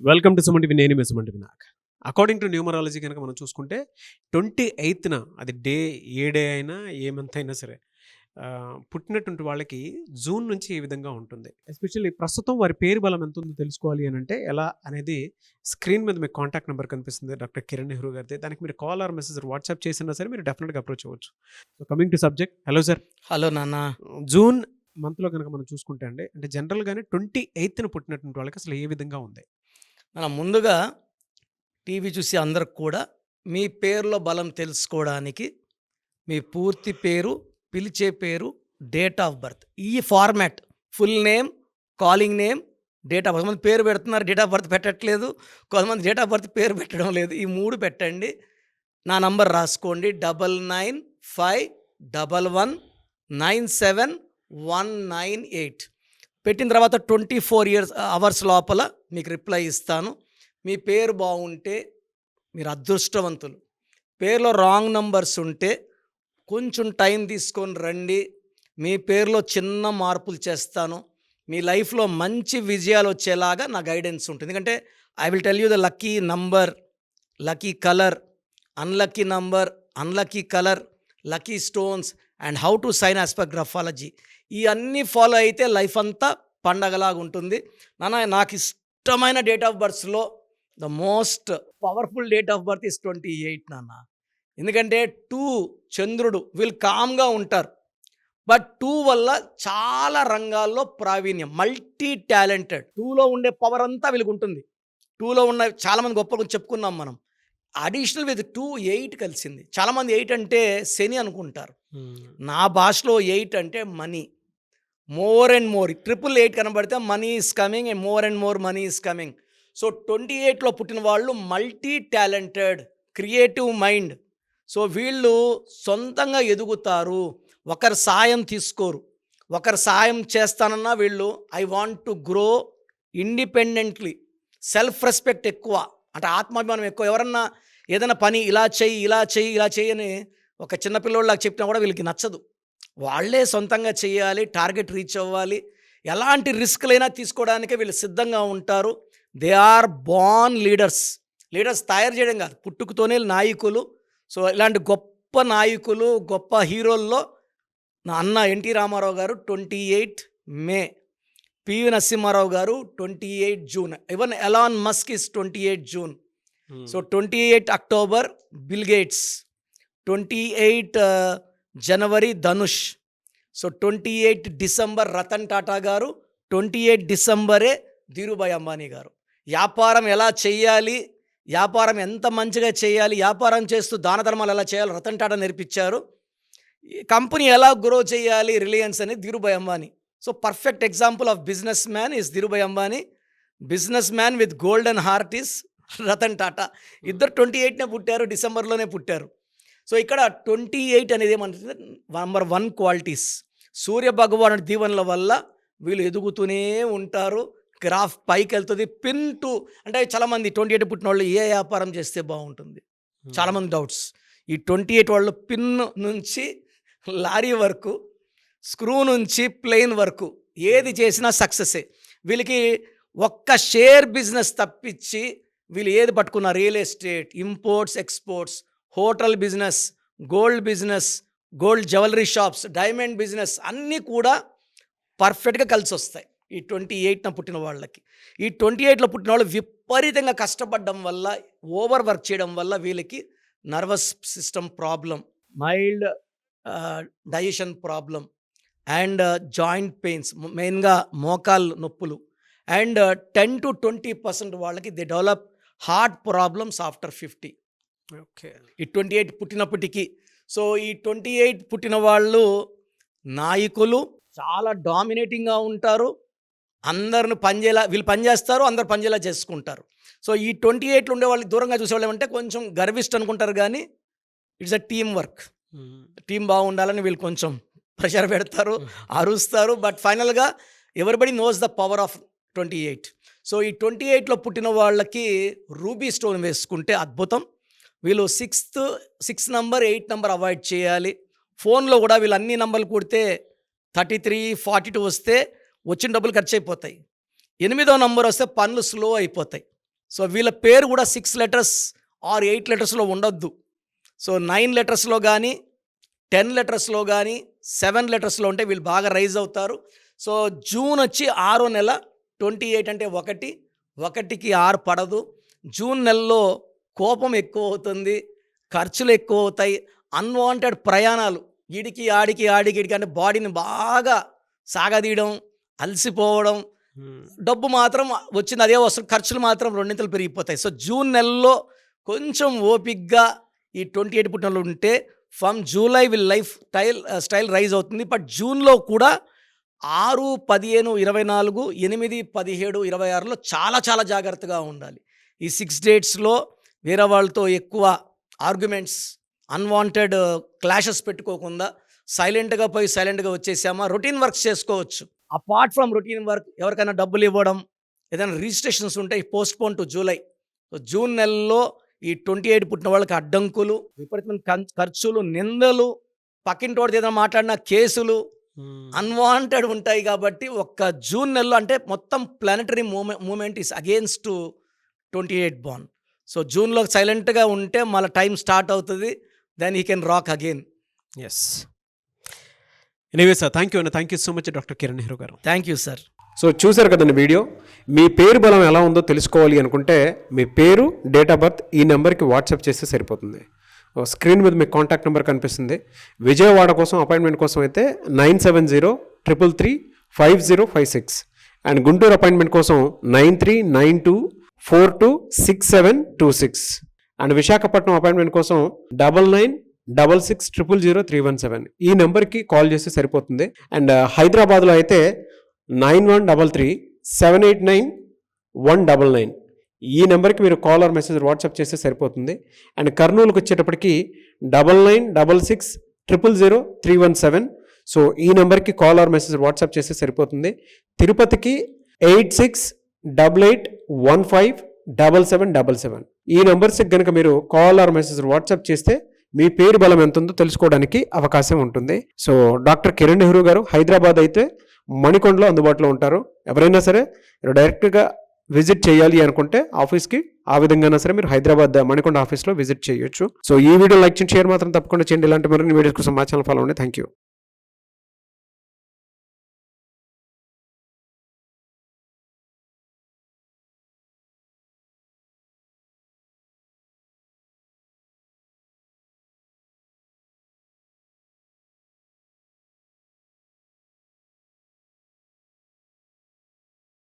Welcome to Suman TV. నేను మీ Suman TV. According to numerology కనుక మనం చూసుకుంటే 28న అది డే ఏ డే అయినా ఏ మంత్ అయినా సరే పుట్టినటువంటి వాళ్ళకి జూన్ నుంచి ఈ విధంగా ఉంటుంది. ఎస్పెషల్లీ ప్రస్తుతం వారి పేరు బలం ఎంత ఉందో తెలుసుకోవాలి అని అంటే ఎలా అనేది స్క్రీన్ మీద మీకు కాంటాక్ట్ నెంబర్ కనిపిస్తుంది, డాక్టర్ కిరణ్ నెహ్రూ గారిది. దానికి మీరు కాల్ ఆర్ మెసేజ్ వాట్సాప్ చేసినా సరే మీరు డెఫినెట్గా అప్రోచ్ అవ్వచ్చు. So coming to subject, hello sir. Hello నాన్న. జూన్ మంత్లో కనుక మనం చూసుకుంటే అండి, అంటే జనరల్గానే 28న పుట్టినటువంటి వాళ్ళకి అసలు ఏ విధంగా ఉంది? మనం ముందుగా టీవీ చూసి అందరికి కూడా మీ పేరులో బలం తెలుసుకోవడానికి మీ పూర్తి పేరు, పిలిచే పేరు, డేట్ ఆఫ్ బర్త్, ఈ format full name, calling name, date of birth. కొంతమంది పేరు పెడుతున్నారు, డేట్ ఆఫ్ బర్త్ పెట్టట్లేదు. కొంతమంది డేట్ ఆఫ్ బర్త్ పేరు పెట్టడం లేదు. ఈ 3 పెట్టండి. నా నంబర్ రాసుకోండి, 9951197198. పెట్టిన తర్వాత 24 అవర్స్ లోపల మీకు రిప్లై ఇస్తాను. మీ పేరు బాగుంటే మీరు అదృష్టవంతులు. పేరులో రాంగ్ నంబర్స్ ఉంటే కొంచెం టైం తీసుకొని రండి. మీ పేరులో చిన్న మార్పులు చేస్తాను. మీ లైఫ్లో మంచి విజయాలు వచ్చేలాగా నా గైడెన్స్ ఉంటుంది. ఎందుకంటే I will tell you the lucky number, lucky colour, unlucky number, unlucky colour, lucky stones and how to sign as per graphology. ఈ అన్నీ ఫాలో అయితే లైఫ్ అంతా పండగలాగా ఉంటుంది. నాకు ఇష్టమైన డేట్ ఆఫ్ బర్త్స్లో the most powerful date of birth is 28 నాన్న. ఎందుకంటే 2 చంద్రుడు వీళ్ళు కామ్గా ఉంటారు. బట్ 2 వల్ల చాలా రంగాల్లో ప్రావీణ్యం, మల్టీ టాలెంటెడ్. 2లో ఉండే పవర్ అంతా వీళ్ళకి ఉంటుంది. 2లో ఉన్న చాలామంది గొప్ప చెప్పుకున్నాం మనం. అడిషనల్ విత్ 2 8 కలిసింది. చాలామంది 8 అంటే శని అనుకుంటారు. నా భాషలో 8 అంటే మనీ. మోర్ అండ్ మోర్ 888 కనబడితే money is coming and more money is coming. So 28లో పుట్టిన వాళ్ళు multi talented, creative mind. So వీళ్ళు సొంతంగా ఎదుగుతారు, ఒకరి సాయం తీసుకోరు. ఒకరి సాయం చేస్తానన్నా వీళ్ళు I want to grow independently. Self respect ఎక్కువ, అంటే ఆత్మాభిమానం ఎక్కువ. ఎవరన్నా ఏదైనా పని ఇలా చెయ్యి అని ఒక చిన్నపిల్లోళ్ళకి చెప్పినా కూడా వీళ్ళకి నచ్చదు. వాళ్ళే సొంతంగా చేయాలి, టార్గెట్ రీచ్ అవ్వాలి. ఎలాంటి రిస్క్లైనా తీసుకోవడానికే వీళ్ళు సిద్ధంగా ఉంటారు. They are born leaders. Leaders తయారు చేయడం కాదు, పుట్టుకతోనే నాయకులు. సో ఇలాంటి గొప్ప నాయకులు, గొప్ప హీరోల్లో నా అన్న ఎన్టీ రామారావు గారు 28 మే, పివి నరసింహారావు గారు 28 June, even Elon Musk is 28 June. So 28 October Bill Gates, 28 జనవరి ధనుష్. సో 28 డిసెంబర్ రతన్ టాటా గారు, 28 డిసెంబరే ధీరుభాయ్ అంబానీ గారు. వ్యాపారం ఎలా చేయాలి, వ్యాపారం ఎంత మంచిగా చేయాలి, వ్యాపారం చేస్తూ దాన ధర్మాలు ఎలా చేయాలి రతన్ టాటా నేర్పించారు. కంపెనీ ఎలా గ్రో చేయాలి రిలయన్స్ అని Dhirubhai Ambani. So perfect example of business man is Dhirubhai Ambani. Business man with golden heart is Ratan Tata. ఇద్దరు 28నే పుట్టారు, డిసెంబర్లోనే పుట్టారు. సో ఇక్కడ 28 అనేది ఏమంటే నంబర్ 1 క్వాలిటీస్. సూర్య భగవానుడి దీవెనల వల్ల వీళ్ళు ఎదుగుతూనే ఉంటారు. గ్రాఫ్ పైకి వెళ్తుంది. పిన్ టు అంటే చాలామంది 28 పుట్టిన వాళ్ళు ఏ వ్యాపారం చేస్తే బాగుంటుంది, చాలామంది డౌట్స్. ఈ 28 వాళ్ళు పిన్ నుంచి లారీ వరకు, స్క్రూ నుంచి ప్లేన్ వరకు ఏది చేసినా సక్సెసే. వీళ్ళకి ఒక్క షేర్ బిజినెస్ తప్పించి వీళ్ళు ఏది పట్టుకున్న real estate, imports exports, hotel business, gold jewellery shops, diamond business అన్నీ కూడా పర్ఫెక్ట్గా కలిసి వస్తాయి ఈ 28న పుట్టిన వాళ్ళకి. ఈ 28లో పుట్టిన వాళ్ళు విపరీతంగా కష్టపడడం వల్ల, ఓవర్ వర్క్ చేయడం వల్ల వీళ్ళకి nervous system problem, mild digestion problem and joint pains, మెయిన్గా మోకాళ్ళు నొప్పులు. అండ్ 10 to 20% వాళ్ళకి they develop heart problems after 50. Okay, ఈ 28 పుట్టినప్పటికీ. సో ఈ 28 పుట్టిన వాళ్ళు నాయకులు, చాలా డామినేటింగ్గా ఉంటారు. అందరిని వీళ్ళు పనిచేస్తారు, అందరు పనిచేలా చేసుకుంటారు. సో ఈ 28లో ఉండే వాళ్ళకి దూరంగా చూసేవాళ్ళు ఏమంటే కొంచెం గర్విష్ట అనుకుంటారు, కానీ it's a team work. Team బాగుండాలని వీళ్ళు కొంచెం ప్రెషర్ పెడతారు, అరుస్తారు. బట్ ఫైనల్గా everybody knows the power of 28. So ఈ 28లో పుట్టిన వాళ్ళకి రూబీ స్టోన్ వేసుకుంటే అద్భుతం. వీళ్ళు 6 నంబర్ 8 నంబర్ అవాయిడ్ చేయాలి. ఫోన్లో కూడా వీళ్ళు అన్ని నంబర్లు కూడితే 33, 42 వస్తే వచ్చిన డబ్బులు ఖర్చు అయిపోతాయి. 8వ నంబర్ వస్తే పనులు స్లో అయిపోతాయి. సో వీళ్ళ పేరు కూడా 6 లెటర్స్ ఆర్ 8 లెటర్స్లో ఉండొద్దు. సో 9 లెటర్స్లో కానీ 10 లెటర్స్లో కానీ 7 లెటర్స్లో ఉంటే వీళ్ళు బాగా రైజ్ అవుతారు. సో జూన్ వచ్చి 6వ నెల, 28 అంటే 1కి 6 పడదు. జూన్ నెలలో కోపం ఎక్కువ అవుతుంది, ఖర్చులు ఎక్కువ అవుతాయి, అన్వాంటెడ్ ప్రయాణాలు ఈడికి ఆడికి అంటే బాడీని బాగా సాగదీయడం, అలసిపోవడం, డబ్బు మాత్రం వచ్చింది అదే వస్తుంది, ఖర్చులు మాత్రం రెండింతలు పెరిగిపోతాయి. సో జూన్ నెలలో కొంచెం ఓపిక్గా ఈ 28 పుట్టినలు ఉంటే from July life style rise అవుతుంది. బట్ జూన్లో కూడా 6, 15, 24, 8, 17, 26లో చాలా జాగ్రత్తగా ఉండాలి. ఈ 6 డేట్స్లో వేరే వాళ్ళతో ఎక్కువ ఆర్గ్యుమెంట్స్, అన్వాంటెడ్ క్లాషెస్ పెట్టుకోకుండా సైలెంట్గా పోయి సైలెంట్గా వచ్చేసామా, రొటీన్ వర్క్స్ చేసుకోవచ్చు. అపార్ట్ ఫ్రమ్ రొటీన్ వర్క్ ఎవరికైనా డబ్బులు ఇవ్వడం, ఏదైనా రిజిస్ట్రేషన్స్ ఉంటాయి postpone to July. So June నెలలో ఈ 28 పుట్టిన వాళ్ళకి అడ్డంకులు, విపరీతమైన ఖర్చులు, నిందలు, పక్కింటోడిది ఏదైనా మాట్లాడిన కేసులు అన్వాంటెడ్ ఉంటాయి. కాబట్టి ఒక్క జూన్ నెలలో అంటే మొత్తం planetary moment is against 28 born. So జూన్లో సైలెంట్గా ఉంటే మళ్ళీ టైం స్టార్ట్ అవుతుంది, then he can rock again. Yes. Anyway sir, thank you so much doctor Kiran Nehru garu. Thank you sir. So చూసారు కదండి వీడియో. మీ పేరు బలం ఎలా ఉందో తెలుసుకోవాలి అనుకుంటే మీ పేరు, డేట్ ఆఫ్ బర్త్ ఈ నెంబర్కి వాట్సాప్ చేస్తే సరిపోతుంది. స్క్రీన్ మీద మీకు కాంటాక్ట్ నెంబర్ కనిపిస్తుంది. విజయవాడ కోసం అపాయింట్మెంట్ కోసం అయితే 9703335056 అండ్ గుంటూరు అపాయింట్మెంట్ కోసం 9392426726 అండ్ విశాఖపట్నం అపాయింట్మెంట్ కోసం 9966600317 ఈ నెంబర్కి కాల్ చేస్తే సరిపోతుంది. అండ్ హైదరాబాద్లో అయితే 9133789199 ఈ నెంబర్కి మీరు కాల్ ఆర్ మెసేజ్ వాట్సాప్ చేస్తే సరిపోతుంది. అండ్ కర్నూలుకి వచ్చేటప్పటికి 9966000317 సో ఈ నెంబర్కి కాల్ ఆర్ మెసేజ్ వాట్సాప్ చేస్తే సరిపోతుంది. తిరుపతికి 8688157777 ఈ నెంబర్స్కి కనుక మీరు కాల్ ఆర్ మెసేజ్ వాట్సాప్ చేస్తే మీ పేరు బలం ఎంత ఉందో తెలుసుకోవడానికి అవకాశం ఉంటుంది. సో డాక్టర్ కిరణ్ నెహ్రూ గారు హైదరాబాద్ అయితే మణికొండలో అందుబాటులో ఉంటారు. ఎవరైనా సరే మీరు డైరెక్ట్గా విజిట్ చేయాలి అనుకుంటే ఆఫీస్కి ఆ విధంగా సరే మీరు హైదరాబాద్ మణికొండ ఆఫీస్లో విజిట్ చేయొచ్చు. సో ఈ వీడియో లైక్ చేయండి, షేర్ మాత్రం తప్పకుండా చేయండి. ఇలాంటి మరిన్ని వీడియోస్ కోసం మా ఛానల్ ఫాలో అవ్వండి. Thank you.